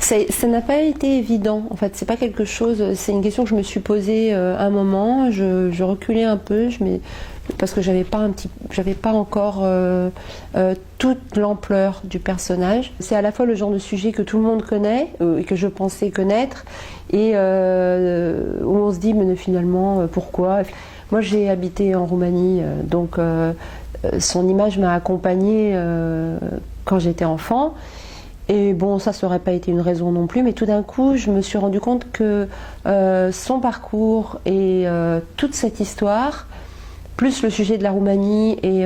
Ça n'a pas été évident, en fait, c'est pas quelque chose, c'est une question que je me suis posée un moment, je reculais un peu, parce que j'avais pas encore toute l'ampleur du personnage. C'est à la fois le genre de sujet que tout le monde connaît, et que je pensais connaître, et où on se dit, mais finalement, pourquoi? Moi j'ai habité en Roumanie, donc son image m'a accompagnée quand j'étais enfant. Et bon, ça n'aurait pas été une raison non plus, mais tout d'un coup, je me suis rendu compte que son parcours et toute cette histoire, plus le sujet de la Roumanie et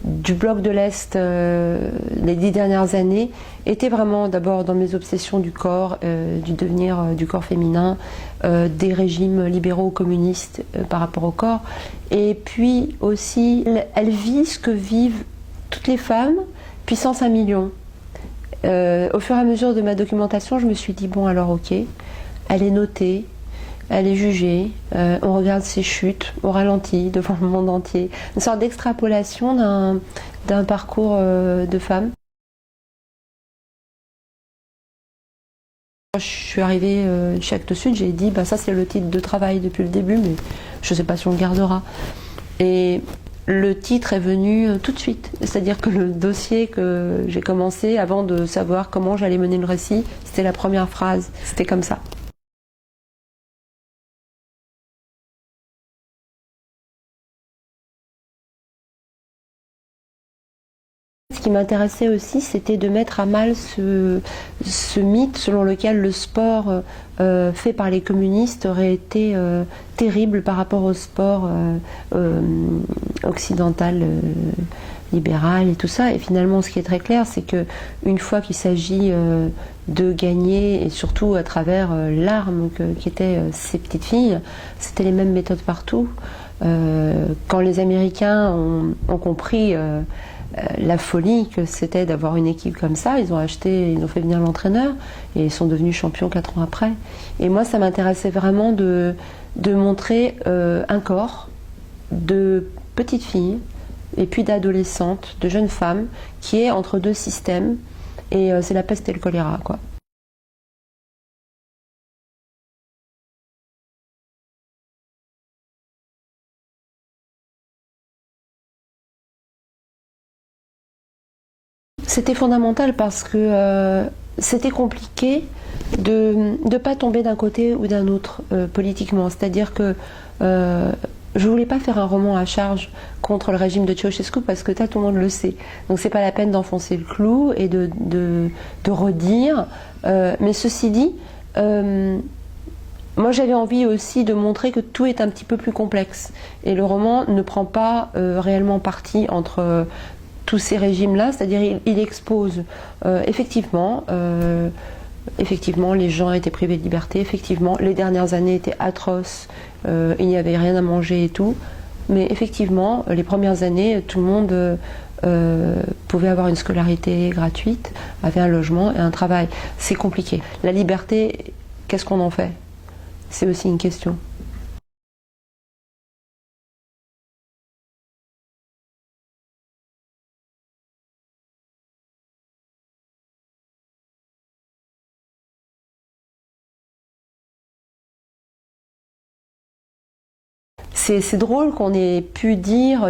du bloc de l'Est les 10 dernières années, étaient vraiment d'abord dans mes obsessions du corps, du devenir du corps féminin, des régimes libéraux communistes par rapport au corps. Et puis aussi, elle vit ce que vivent toutes les femmes, puissance 1 million. Au fur et à mesure de ma documentation, je me suis dit, bon alors ok, elle est notée, elle est jugée, on regarde ses chutes au ralenti devant le monde entier. Une sorte d'extrapolation d'un parcours de femme. Quand je suis arrivée chez Actes Sud, j'ai dit, bah, ça c'est le titre de travail depuis le début, mais je ne sais pas si on le gardera. Et le titre est venu tout de suite, c'est-à-dire que le dossier que j'ai commencé, avant de savoir comment j'allais mener le récit, c'était la première phrase, c'était comme ça. Ce qui m'intéressait aussi, c'était de mettre à mal ce mythe selon lequel le sport fait par les communistes aurait été terrible par rapport au sport occidental, libéral et tout ça. Et finalement, ce qui est très clair, c'est que une fois qu'il s'agit de gagner, et surtout à travers l'arme qu'étaient ces petites filles, c'était les mêmes méthodes partout. Quand les Américains ont compris la folie que c'était d'avoir une équipe comme ça, ils ont fait venir l'entraîneur et ils sont devenus champions 4 ans après. Et moi, ça m'intéressait vraiment de montrer un corps de petites filles et puis d'adolescentes, de jeunes femmes, qui est entre deux systèmes, et c'est la peste et le choléra, quoi. C'était fondamental parce que c'était compliqué de ne pas tomber d'un côté ou d'un autre politiquement. C'est-à-dire que je voulais pas faire un roman à charge contre le régime de Ceausescu parce que tout le monde le sait. Donc c'est pas la peine d'enfoncer le clou et de redire. Mais ceci dit, moi j'avais envie aussi de montrer que tout est un petit peu plus complexe. Et le roman ne prend pas réellement parti entre tous ces régimes-là, c'est-à-dire il expose effectivement, les gens étaient privés de liberté, effectivement, les dernières années étaient atroces, il n'y avait rien à manger et tout, mais effectivement, les premières années, tout le monde pouvait avoir une scolarité gratuite, avait un logement et un travail. C'est compliqué. La liberté, qu'est-ce qu'on en fait? C'est aussi une question. C'est drôle qu'on ait pu dire,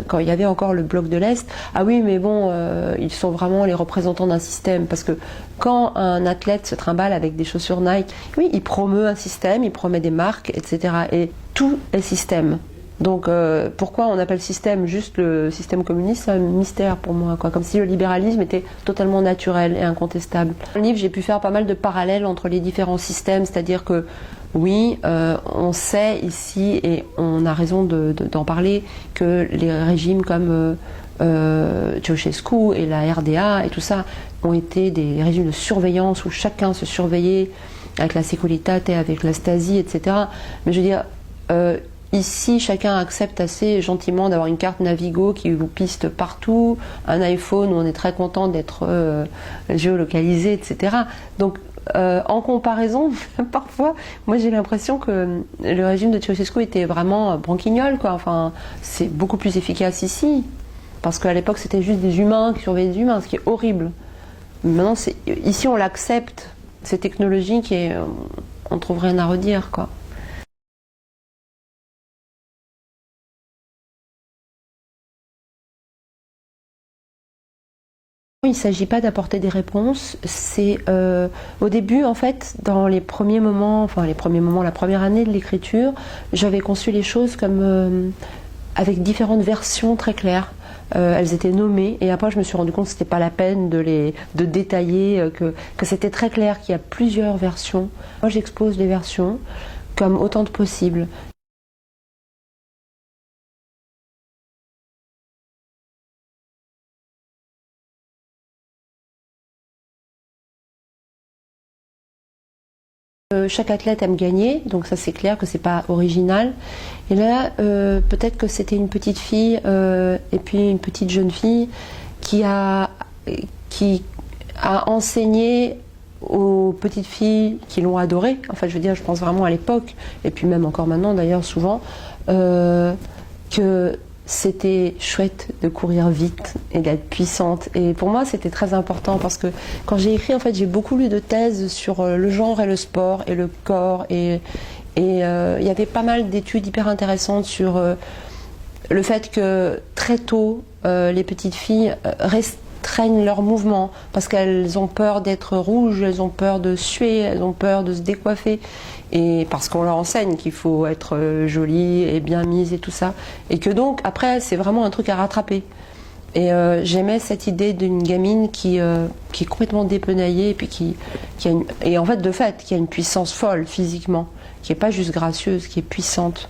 quand il y avait encore le bloc de l'Est, ah oui mais bon, ils sont vraiment les représentants d'un système, parce que quand un athlète se trimballe avec des chaussures Nike, oui, il promeut un système, il promet des marques, etc. Et tout est système. Donc pourquoi on appelle système juste le système communiste? C'est un mystère pour moi, quoi. Comme si le libéralisme était totalement naturel et incontestable. Dans le livre, j'ai pu faire pas mal de parallèles entre les différents systèmes, c'est-à-dire que oui, on sait ici, et on a raison d'en parler, que les régimes comme Ceausescu et la RDA et tout ça ont été des régimes de surveillance où chacun se surveillait avec la Securitate, avec la Stasi, etc. Mais je veux dire, ici, chacun accepte assez gentiment d'avoir une carte Navigo qui vous piste partout, un iPhone où on est très content d'être géolocalisé, etc. Donc, en comparaison, parfois, moi j'ai l'impression que le régime de Ceausescu était vraiment branquignol, quoi. Enfin, c'est beaucoup plus efficace ici, parce qu'à l'époque c'était juste des humains qui surveillaient des humains, ce qui est horrible. Maintenant, ici on l'accepte, c'est technologique et on trouve rien à redire, quoi. Il ne s'agit pas d'apporter des réponses. C'est au début, en fait, dans les premiers moments, la première année de l'écriture, j'avais conçu les choses comme avec différentes versions très claires. Elles étaient nommées et après je me suis rendu compte que c'était pas la peine de détailler, que c'était très clair qu'il y a plusieurs versions. Moi, j'expose les versions comme autant de possible. Chaque athlète aime gagner, donc ça c'est clair que c'est pas original. Et là, peut-être que c'était une petite fille et puis une petite jeune fille qui a, qui a enseigné aux petites filles qui l'ont adoré. Enfin, je veux dire, je pense vraiment à l'époque, et puis même encore maintenant d'ailleurs souvent, que c'était chouette de courir vite et d'être puissante. Et pour moi, c'était très important parce que quand j'ai écrit, en fait, j'ai beaucoup lu de thèses sur le genre et le sport et le corps. Et il y avait pas mal d'études hyper intéressantes sur le fait que très tôt, les petites filles restreignent leurs mouvements parce qu'elles ont peur d'être rouges, elles ont peur de suer, elles ont peur de se décoiffer. Et parce qu'on leur enseigne qu'il faut être jolie et bien mise et tout ça. Et que donc, après, c'est vraiment un truc à rattraper. Et j'aimais cette idée d'une gamine qui est complètement dépenaillée et puis et en fait, de fait, qui a une puissance folle physiquement, qui n'est pas juste gracieuse, qui est puissante.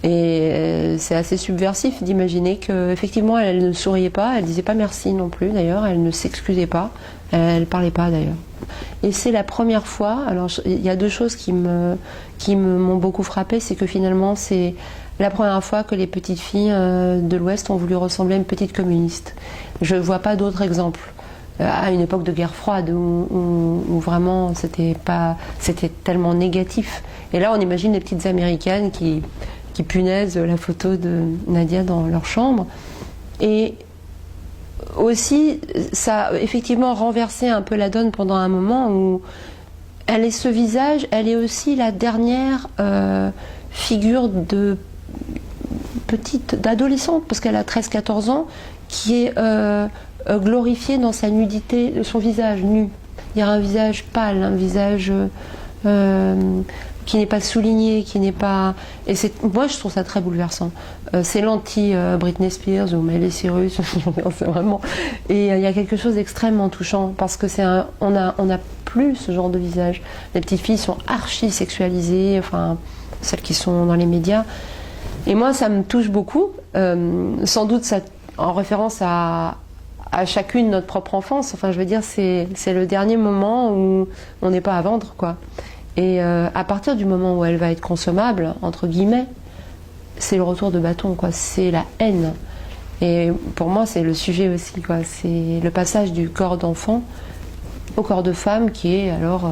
Et c'est assez subversif d'imaginer qu'effectivement, elle ne souriait pas, elle disait pas merci non plus d'ailleurs, elle ne s'excusait pas, elle parlait pas d'ailleurs. Et c'est la première fois, alors il y a deux choses qui m'ont beaucoup frappée, c'est que finalement c'est la première fois que les petites filles de l'Ouest ont voulu ressembler à une petite communiste. Je ne vois pas d'autres exemples. À une époque de guerre froide où vraiment c'était tellement négatif. Et là on imagine les petites américaines qui punaisent la photo de Nadia dans leur chambre. Et aussi, ça a effectivement renversé un peu la donne pendant un moment où elle est ce visage, elle est aussi la dernière figure de d'adolescente, parce qu'elle a 13-14 ans, qui est glorifiée dans sa nudité, de son visage nu. Il y a un visage pâle, un visage qui n'est pas souligné, qui n'est pas... Et moi, je trouve ça très bouleversant. C'est l'anti-Britney Spears ou Miley Cyrus, c'est vraiment... Et il y a quelque chose d'extrêmement touchant, parce que on a plus ce genre de visage. Les petites filles sont archi sexualisées, enfin, celles qui sont dans les médias. Et moi, ça me touche beaucoup. Sans doute, ça, en référence à chacune notre propre enfance. Enfin, je veux dire, c'est le dernier moment où on n'est pas à vendre, quoi. Et à partir du moment où elle va être consommable, entre guillemets, c'est le retour de bâton, quoi. C'est la haine. Et pour moi, c'est le sujet aussi, quoi. C'est le passage du corps d'enfant au corps de femme qui est alors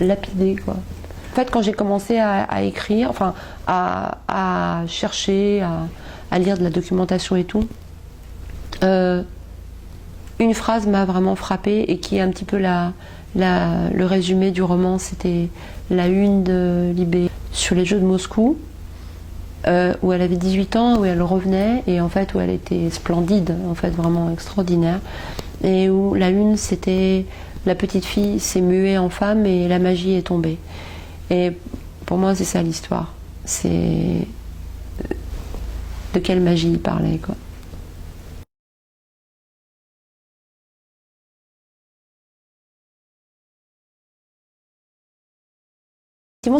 lapidé, quoi. En fait, quand j'ai commencé à écrire, enfin, à chercher, à lire de la documentation et tout, une phrase m'a vraiment frappée et qui est un petit peu le résumé du roman. C'était la une de Libé sur les Jeux de Moscou, où elle avait 18 ans, où elle revenait et en fait où elle était splendide, en fait vraiment extraordinaire, et où la une c'était la petite fille s'est muée en femme et la magie est tombée. Et pour moi c'est ça l'histoire, c'est de quelle magie il parlait, quoi.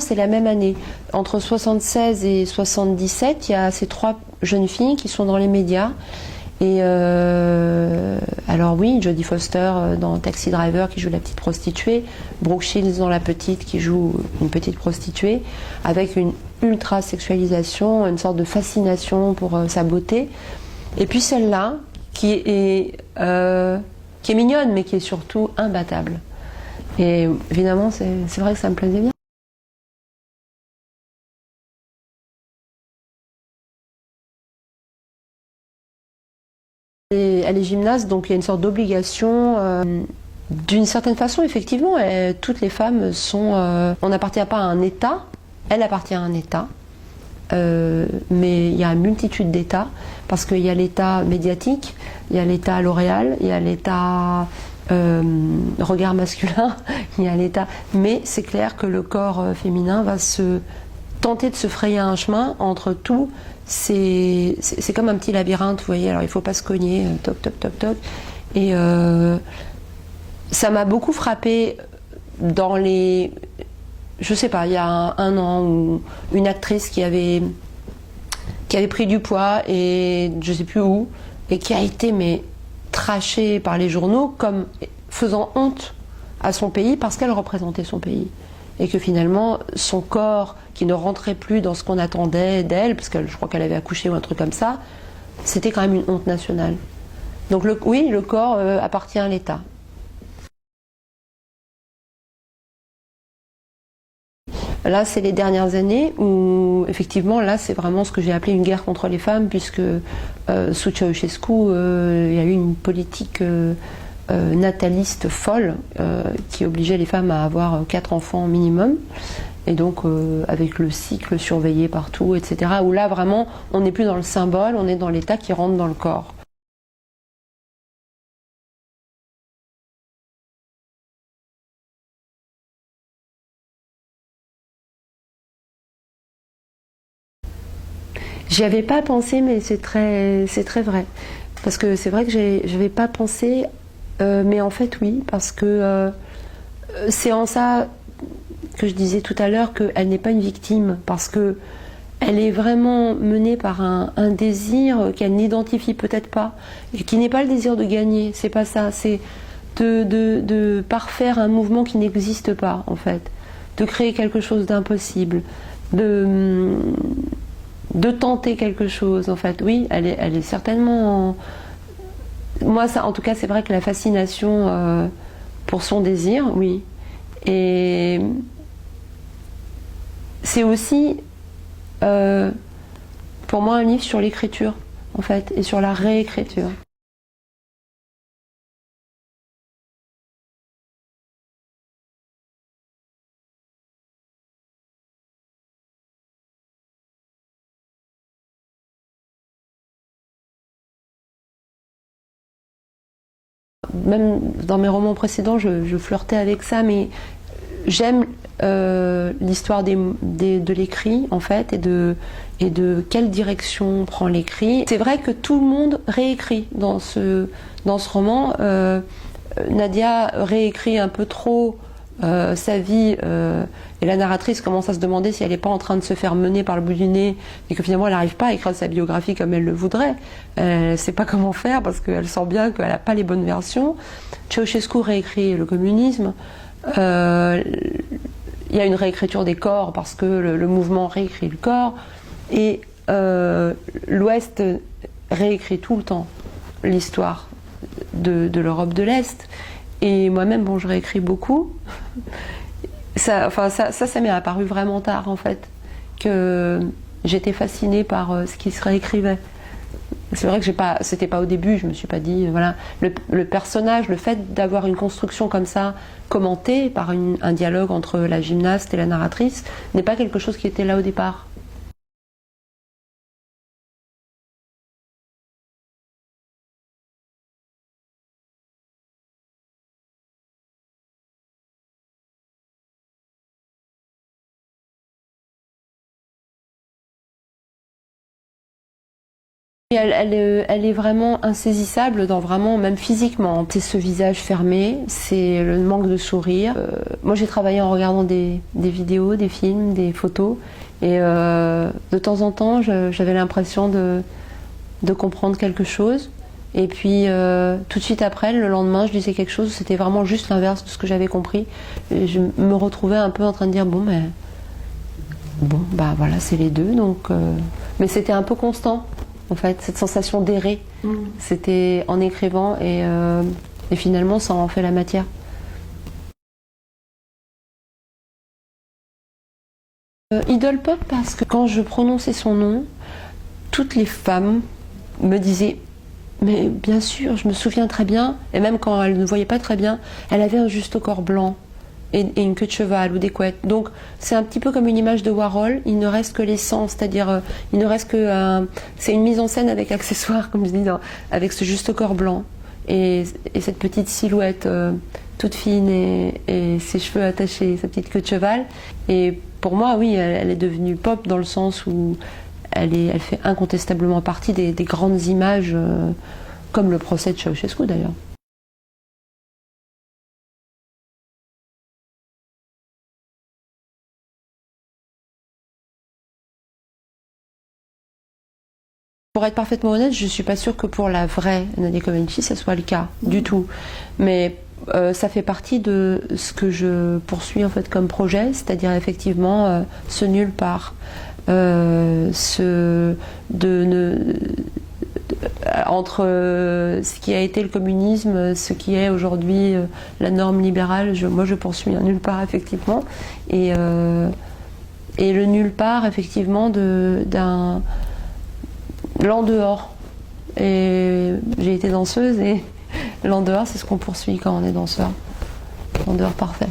C'est la même année. Entre 76 et 77, il y a ces trois jeunes filles qui sont dans les médias. Et alors oui, Jodie Foster dans Taxi Driver qui joue la petite prostituée, Brooke Shields dans La Petite qui joue une petite prostituée, avec une ultra sexualisation, une sorte de fascination pour sa beauté. Et puis celle-là qui est mignonne mais qui est surtout imbattable. Et évidemment, c'est vrai que ça me plaisait bien. Et elle est gymnaste, donc il y a une sorte d'obligation. D'une certaine façon, effectivement, toutes les femmes sont... on n'appartient pas à un État, elle appartient à un État. Mais il y a une multitude d'États, parce qu'il y a l'État médiatique, il y a l'État L'Oréal, il y a l'État regard masculin, il y a l'État... Mais c'est clair que le corps féminin va tenter de se frayer un chemin entre tout. C'est comme un petit labyrinthe, vous voyez, alors il ne faut pas se cogner, toc, toc, toc, toc. Et ça m'a beaucoup frappée dans les... Je sais pas, il y a un an, où une actrice qui avait pris du poids, et je sais plus où, et qui a été trachée par les journaux comme faisant honte à son pays parce qu'elle représentait son pays. Et que finalement, son corps, qui ne rentrait plus dans ce qu'on attendait d'elle, parce que je crois qu'elle avait accouché ou un truc comme ça, c'était quand même une honte nationale. Donc oui, le corps appartient à l'État. Là, c'est les dernières années où, effectivement, là, c'est vraiment ce que j'ai appelé une guerre contre les femmes, puisque sous Ceausescu, il y a eu une politique nataliste folle qui obligeait les femmes à avoir 4 enfants minimum. Et donc, avec le cycle surveillé partout, etc., où là, vraiment, on n'est plus dans le symbole, on est dans l'État qui rentre dans le corps. J'y avais pas pensé, mais c'est très vrai. Parce que c'est vrai que je n'avais pas pensé, mais en fait oui, parce que c'est en ça que je disais tout à l'heure qu'elle n'est pas une victime, parce que elle est vraiment menée par un désir qu'elle n'identifie peut-être pas, et qui n'est pas le désir de gagner, c'est pas ça, c'est de parfaire un mouvement qui n'existe pas en fait, de créer quelque chose d'impossible, de tenter quelque chose en fait. Oui, elle est certainement... Moi, ça, en tout cas, c'est vrai que la fascination pour son désir, oui. Et c'est aussi, pour moi, un livre sur l'écriture, en fait, et sur la réécriture. Même dans mes romans précédents, je flirtais avec ça, mais j'aime l'histoire de l'écrit, en fait, et de quelle direction prend l'écrit. C'est vrai que tout le monde réécrit dans ce roman. Nadia réécrit un peu trop sa vie, et la narratrice commence à se demander si elle n'est pas en train de se faire mener par le bout du nez, et que finalement elle n'arrive pas à écrire sa biographie comme elle le voudrait. Elle ne sait pas comment faire parce qu'elle sent bien qu'elle n'a pas les bonnes versions. Ceausescu réécrit le communisme. Il y a une réécriture des corps parce que le mouvement réécrit le corps, et l'Ouest réécrit tout le temps l'histoire de l'Europe de l'Est. Et moi-même, bon, je réécris beaucoup. Ça m'est apparu vraiment tard, en fait, que j'étais fascinée par ce qui se réécrivait. C'est vrai que c'était pas au début, je me suis pas dit, voilà, le personnage, le fait d'avoir une construction comme ça, commentée par un dialogue entre la gymnaste et la narratrice, n'est pas quelque chose qui était là au départ. Elle est vraiment insaisissable, vraiment, même physiquement. C'est ce visage fermé, c'est le manque de sourire. Moi, j'ai travaillé en regardant des vidéos, des films, des photos, et de temps en temps, j'avais l'impression de comprendre quelque chose. Et puis, tout de suite après, le lendemain, je disais quelque chose, c'était vraiment juste l'inverse de ce que j'avais compris. Et je me retrouvais un peu en train de dire, bon, bah voilà, c'est les deux. Donc, mais c'était un peu constant. En fait, cette sensation d'errer, c'était en écrivant, et finalement ça en fait la matière. Idole pop, parce que quand je prononçais son nom, toutes les femmes me disaient Mais bien sûr, je me souviens très bien, et même quand elle ne voyait pas très bien, elle avait un juste au corps blanc et une queue de cheval ou des couettes. Donc c'est un petit peu comme une image de Warhol, il ne reste que l'essence, c'est-à-dire il ne reste que c'est une mise en scène avec accessoires, comme je dis, avec ce juste au corps blanc et cette petite silhouette toute fine et ses cheveux attachés, sa petite queue de cheval. Et pour moi, oui, elle est devenue pop dans le sens où elle fait incontestablement partie des grandes images, comme le procès de Ceausescu d'ailleurs. Pour être parfaitement honnête, je ne suis pas sûre que pour la vraie Nadia Comaneci, ça soit le cas, du tout. Mais ça fait partie de ce que je poursuis en fait comme projet, c'est-à-dire effectivement ce nulle part. Entre ce qui a été le communisme, ce qui est aujourd'hui la norme libérale, moi je poursuis un nulle part effectivement. Et le nulle part effectivement d'un l'en dehors. Et j'ai été danseuse et l'en dehors, c'est ce qu'on poursuit quand on est danseur. L'en dehors parfait.